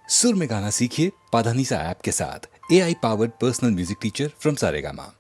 सुर में गाना सीखिए पाधानीसा ऐप के साथ। AI powered personal music teacher from Saregama.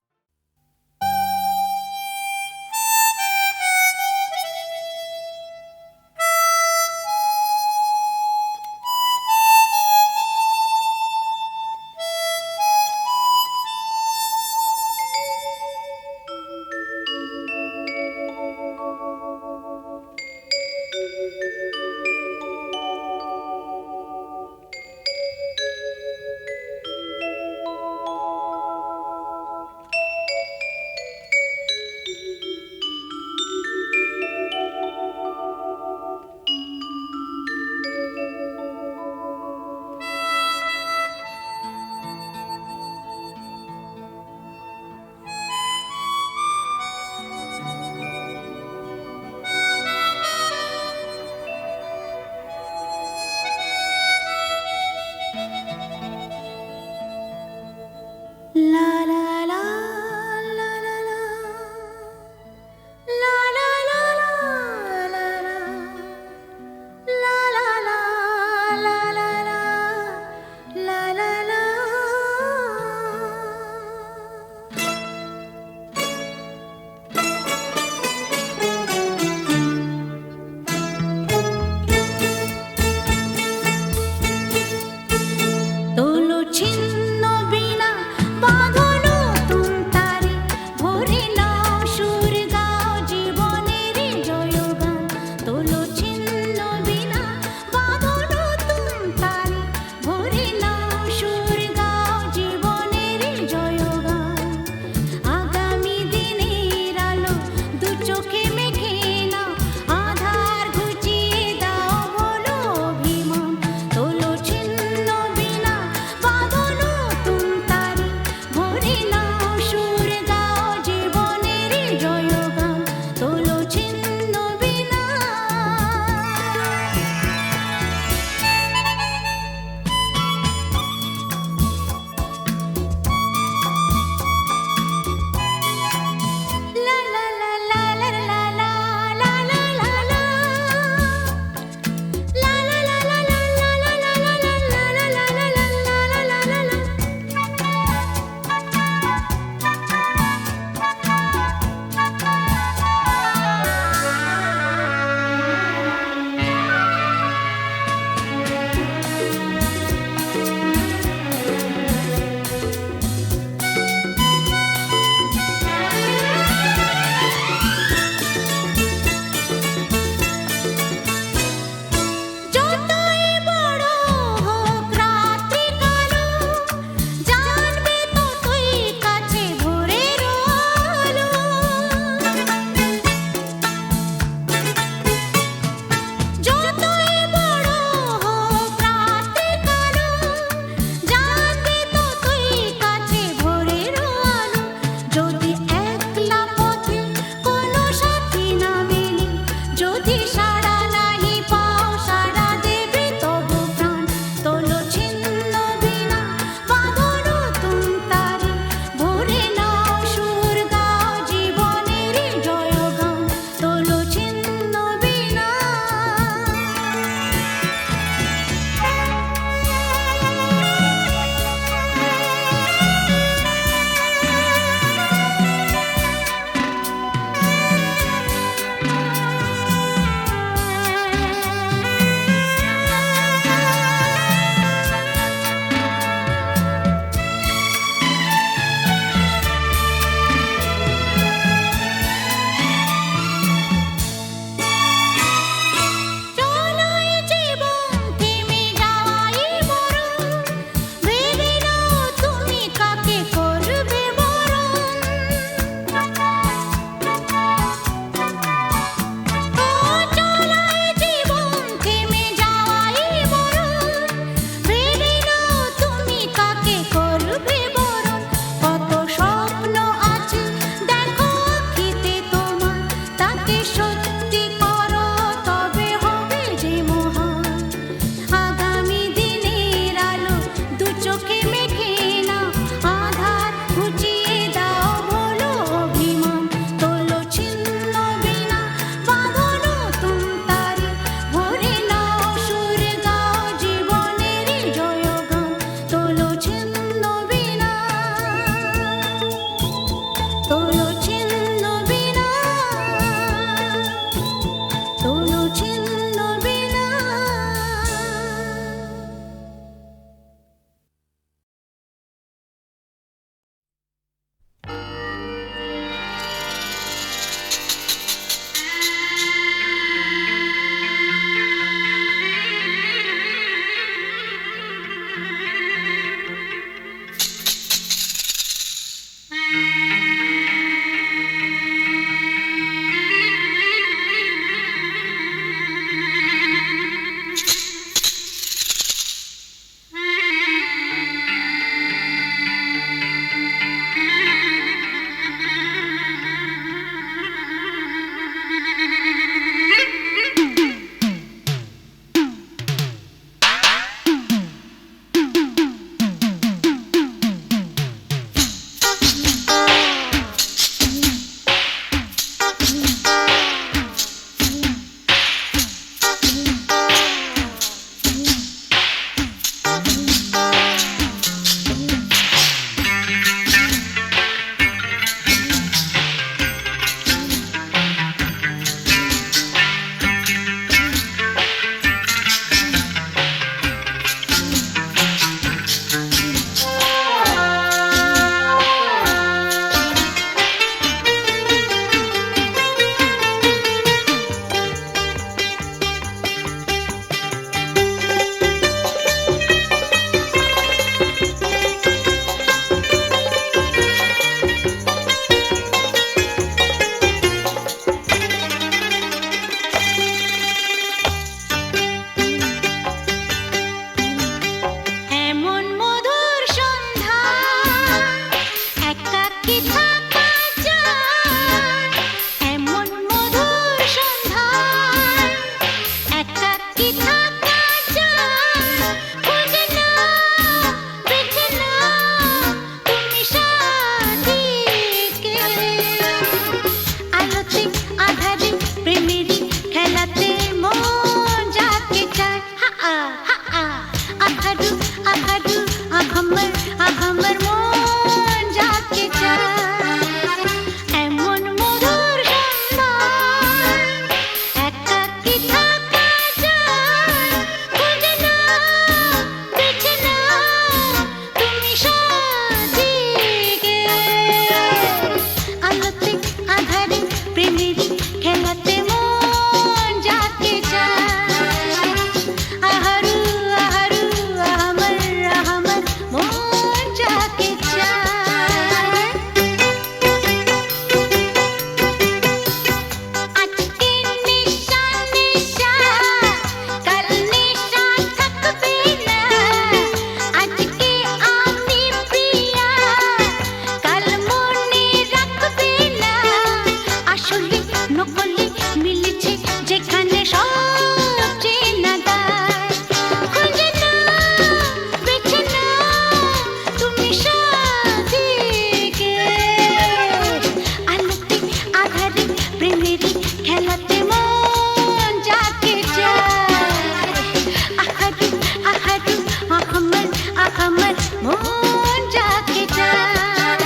আমার মন যাকে চায়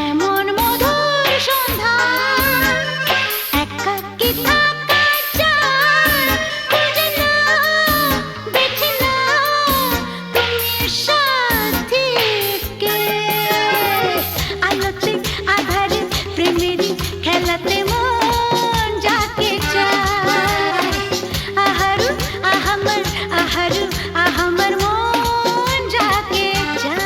এমন মধুর সন্ধ্যা একাকী থাকা চায় খুঁজে নাও বেছে নাও তুমি সাথীকে আলোতে আধারে প্রেমেরই খেলাতে মন যাকে চায় আহারু আহামর আহারু আহামর মন যাকে চায়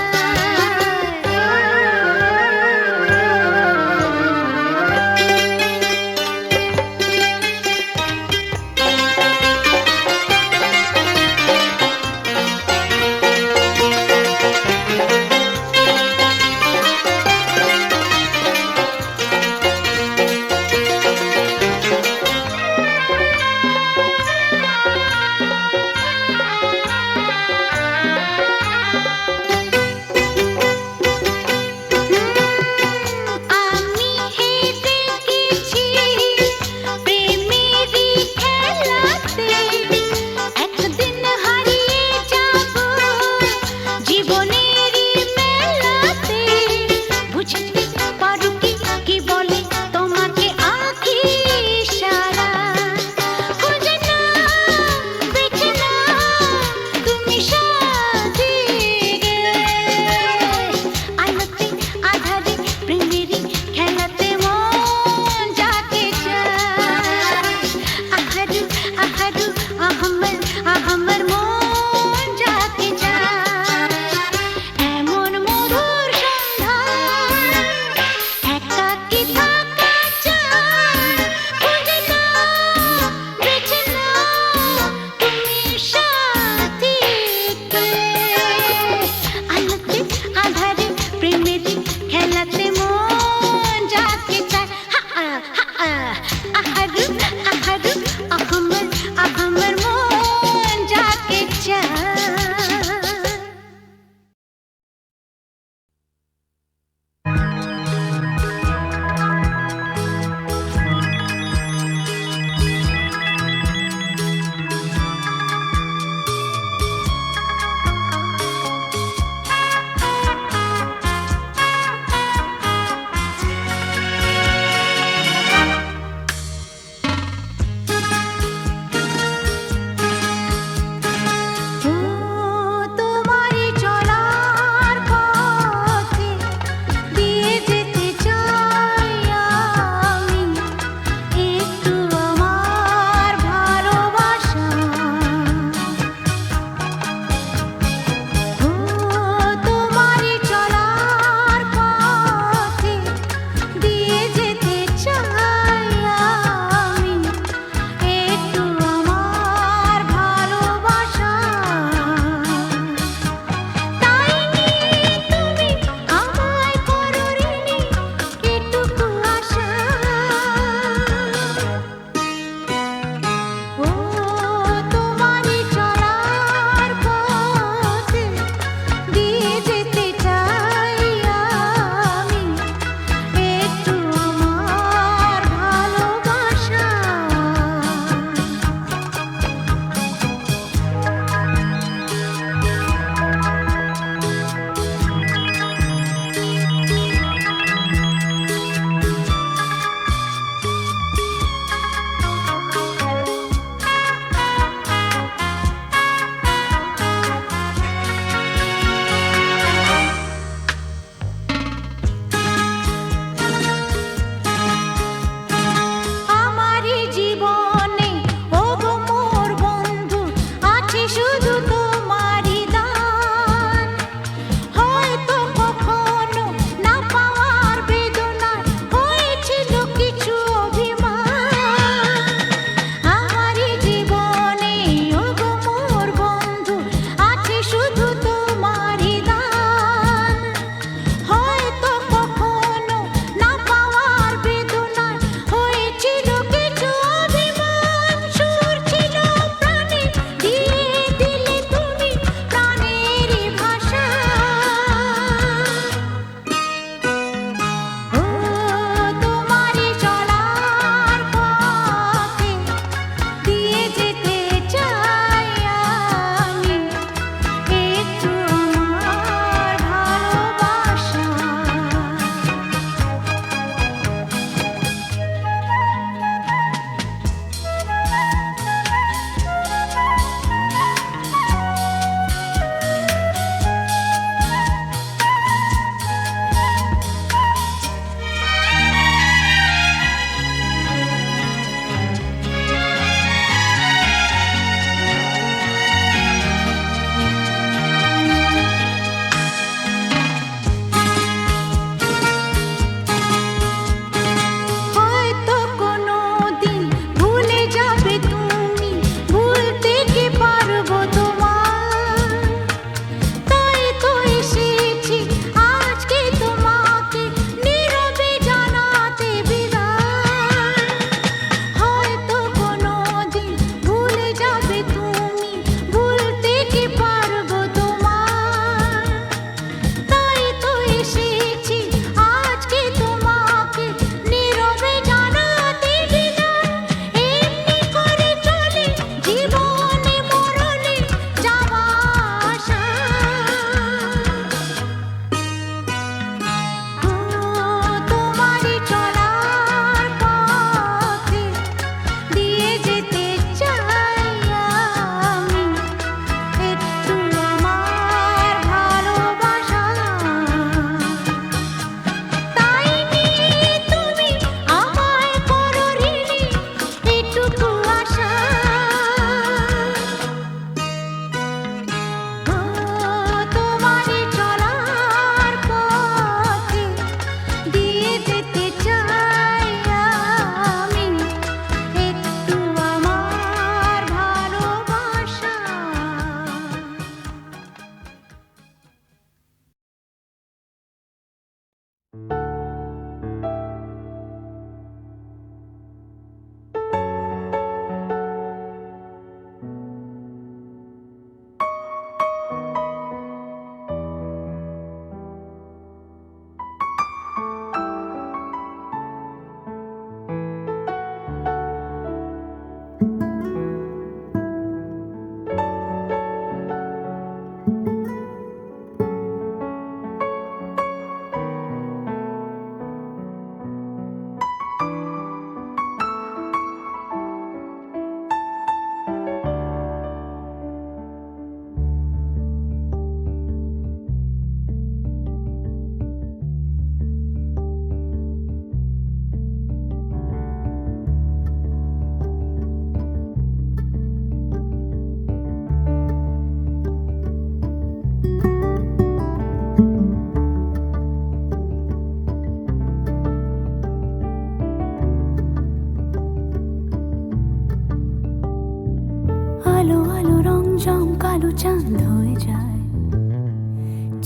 আলো আলো রং জম কালো চাঁদ হয়ে যায়,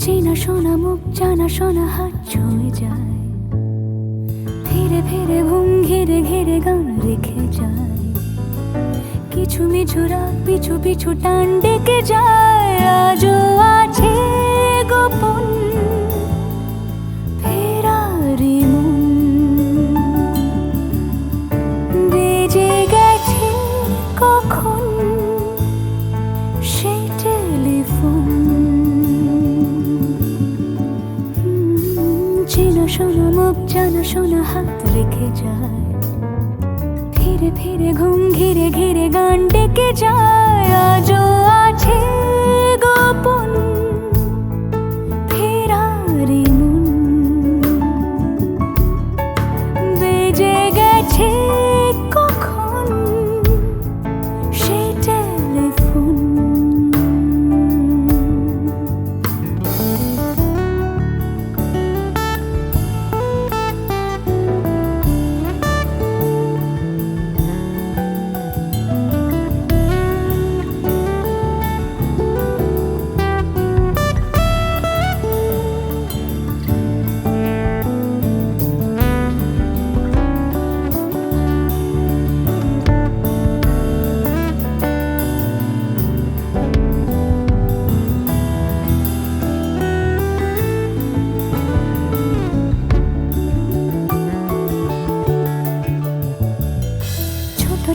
চেনা শোনা মুখ জানা শোনা হাত ছুঁয়ে যায়, ধীরে ধীরে ঘুম ঘিরে ঘিরে গান রেখে যায়, কিছু মিছু রাত পিছু পিছু টান ডেকে যায়, আজও আছে গোপন ফেরারি মন, বেজে গেছে কখন সেই টেলিফোন, চেনা শোনা মুখ জানা শোনা হাত রেখে যায়, ধীরে ধীরে ঘুম ঘিরে ঘিরে গান ডেকে যায়, আজও আছে গোপন ফেরারি মন, বেজে গেছে কখন সেই টেলিফোন।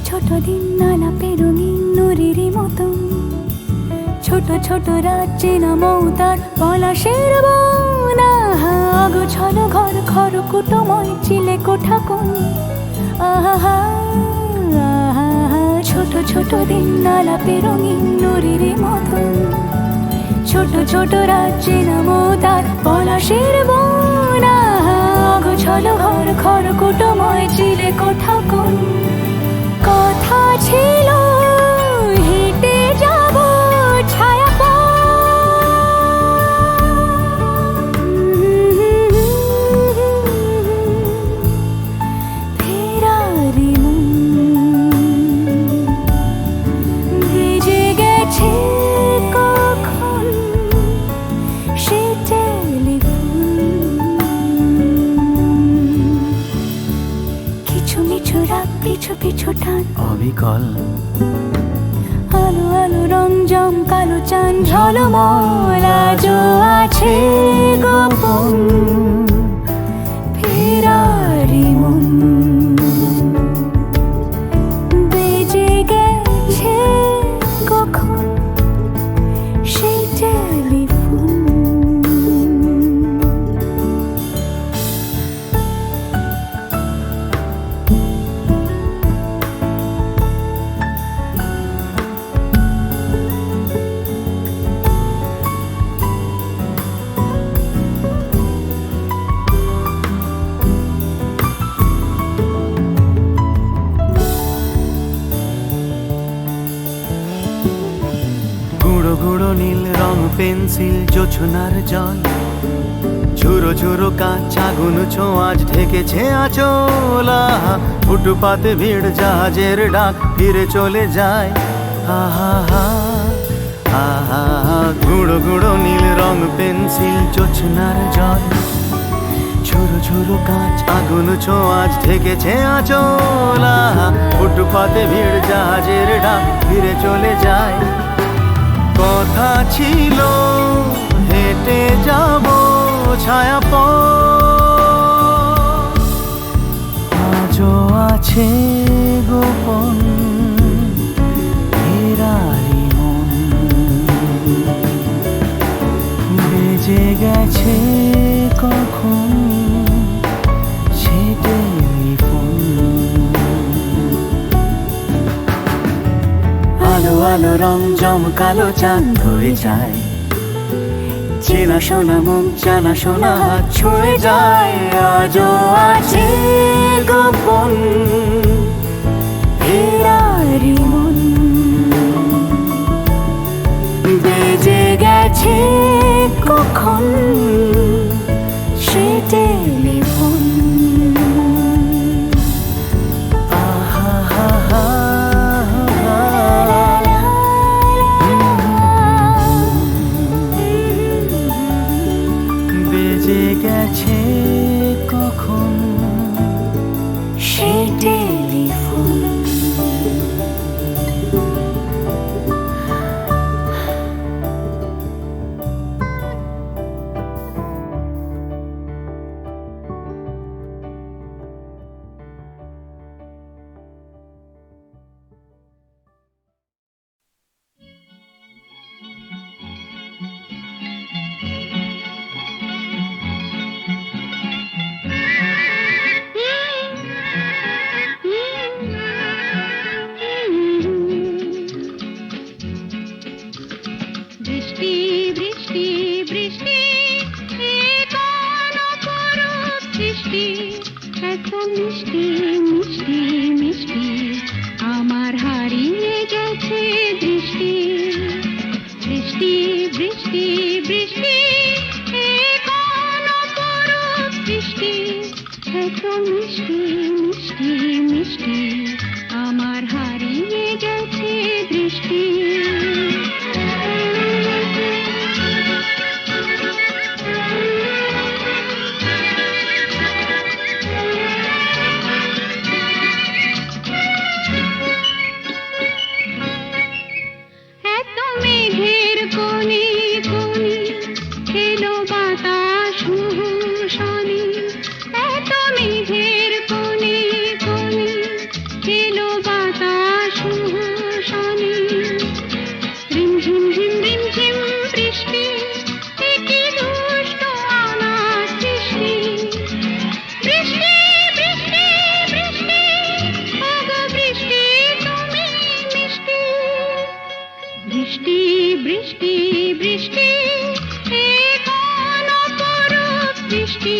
ছোট দিন নালাপে রঙিন নুরির মতন, ছোট ছোট রাত চেনা মৌতার পলাশের বন, গোছল ঘর খর কুটময় চিলে কোঠা কোন, আহা ছোট ছোট দিন নালাপে রঙিন নুরির মতন, ছোট ছোট রাত চেনা মৌতার পলাশের বন, গোছল ঘর খর কুটময় চিলে কোঠা কোন, কথা ছিল হেঁটে যাব ছায়া ফেরারি মন, ভেজে গেছে কখন সে টেলিফোন, কিছু মিছু রাত পিছু পিছু টান অবিকল আলো আলো রং জম কালো চাঁদ ঝলমল, আজও আছে গোপন ফেরারি মন, বেজে গেছে কখন সেই টেলিফোন। গুঁড়ো গুঁড়ো নীল রং পেন্সিল জোছনার জল, ঝুরো ঝুরো কাঁচ আগুন ছোঁয়াজ ঢেকেছে আঁচল, ফুটপাতে ভিড় জাহাজের ডাক ফিরে চলে যায়, আহা আহা গুঁড়ো গুঁড়ো নীল রং পেন্সিল জোছনার জল, ঝুরো ঝুরো কাঁচ আগুন ছোঁয়াজ ঢেকেছে আঁচল, ফুটপাতে ভিড় জাহাজের ডাক ফিরে চলে যায়, কথা ছিল হেঁটে যাব ছায়া আজও আছে গোপন ফেরারি মন, আলো রং জমকালো চাঁদ হয়ে যায়, চেনা শোনা মুখ জানা শোনা হাত ছুঁয়ে যায়। আজও আছে গোপন ফেরারি মন বেজে গেছে কখন সে টেলিফোন। বেজে গেছে কখন সে টেলিফোন। বৃষ্টি বৃষ্টি বৃষ্টি এ কোন অপরূপ সৃষ্টি, এত মিষ্টি মিষ্টি মিষ্টি আমার হারিয়ে গেছে দৃষ্টি। বৃষ্টি বৃষ্টি বৃষ্টি এ কোন অপরূপ সৃষ্টি, এত মিষ্টি মিষ্টি মিষ্টি আমার হারিয়ে গেছে দৃষ্টি। এত মেঘের কোণে কোণে এলো বাতাস শনি, এত মেঘের কোণে কোণে এলো বাতাস শনি। রিমঝিম ঝিম রিমঝিম বৃষ্টি, এ কি দুষ্ট অনাথ সৃষ্টি। বৃষ্টি বৃষ্টি বৃষ্টি ওগো বৃষ্টি তুমি মিষ্টি। বৃষ্টি বৃষ্টি বৃষ্টি এ কোন অপরূপ সৃষ্টি,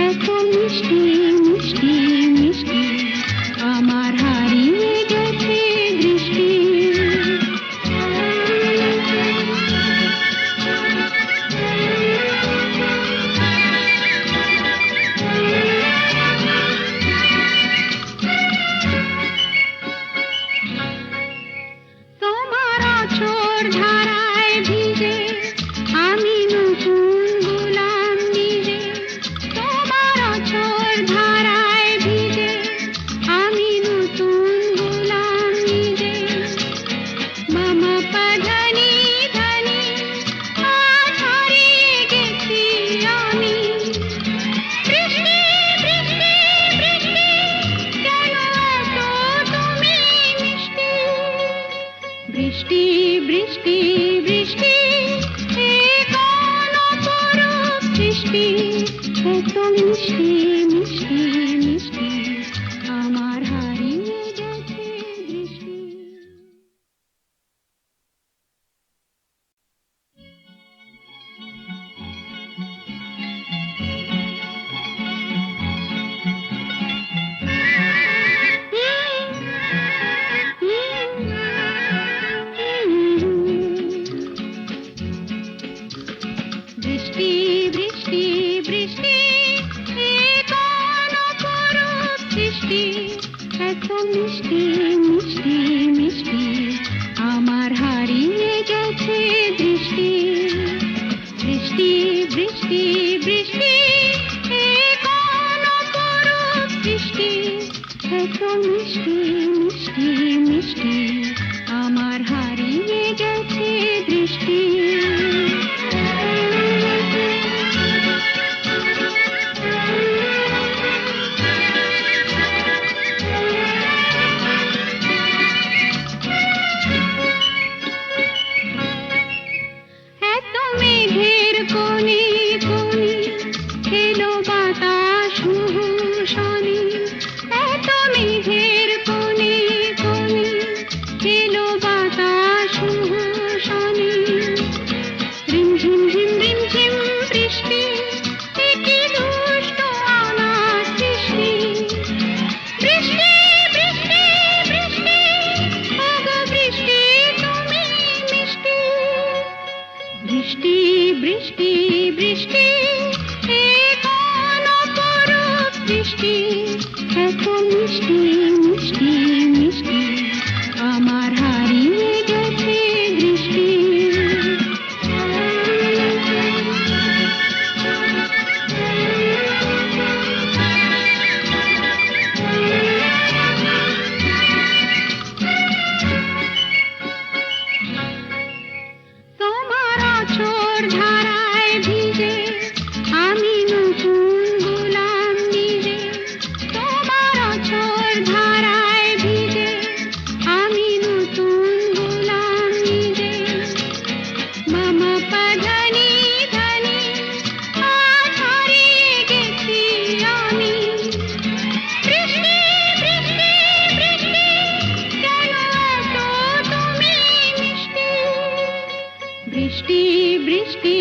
এত মিষ্টি মিষ্টি মিষ্টি আমার হারিয়ে গেছে দৃষ্টি। তোমার অঝোর ধারায় ভিজে আমি নতুন গোলাম নিজে। তোমার অঝোর ধারায় ভিজে আমি নতুন গোলাম নিজে। মামা পাধানি ধানি আজ হারিয়ে গেছি আমি। বৃষ্টি বৃষ্টি বৃষ্টি কেন এত তুমি মিষ্টি। বৃষ্টি বৃষ্টি বৃষ্টি এ কোন অপরূপ সৃষ্টি, এত মিষ্টি মিষ্টি মিষ্টি আমার হারিয়ে গেছে দৃষ্টি। বৃষ্টি বৃষ্টি বৃষ্টি এ কোন অপরূপ সৃষ্টি, এত মিষ্টি মিষ্টি মিষ্টি আমার হারিয়ে গেছে দৃষ্টি। বৃষ্টি বৃষ্টি বৃষ্টি এ কোন অপরূপ সৃষ্টি, এত মিষ্টি মিষ্টি মিষ্টি আমার হারিয়ে গেছে দৃষ্টি। বৃষ্টি বৃষ্টি বৃষ্টি এ কোন অপরূপ বৃষ্টি এত মিষ্টি মিষ্টি মিষ্টি আমার হারিয়ে গেছে দৃষ্টি তোমার আঁচড় ধারায় ভিজে আমি নতুন গোলাম নিজে তোমার আঁচড় ধারায় ভিজে আমি নতুন গোলাম নিজে মামা পাধানি ধানি আজ হারিয়ে গেছি আমি বৃষ্টি বৃষ্টি বৃষ্টি কেন এত তুমি মিষ্টি বৃষ্টি বৃষ্টি